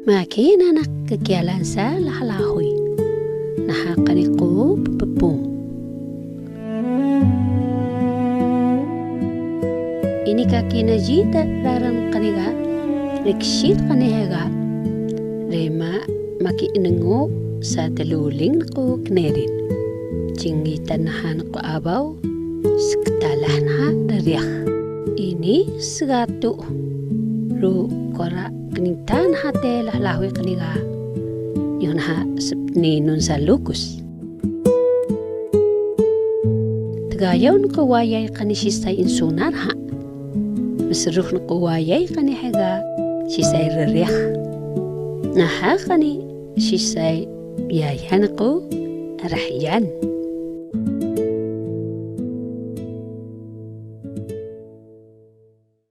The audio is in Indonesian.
Makina nak kekialan sa lahalahoy. Nahakaniko pepung. Ini kaki najita raran kaniga. Rikshit kanihega. Rema maki inengo sa daluling ko knerin. Jingitan nahan ko abaw. Sektalah na dariyak. Ini segatu. Ru kora kenintan hate lahlawi kaniga. Yun ha sepninun sa lukus. Tagayaw na kawayay kanisisay insunar ha. Masruh na kawayay kanihega sisay rariyak. Naha kani sisay yayan ako rahyan.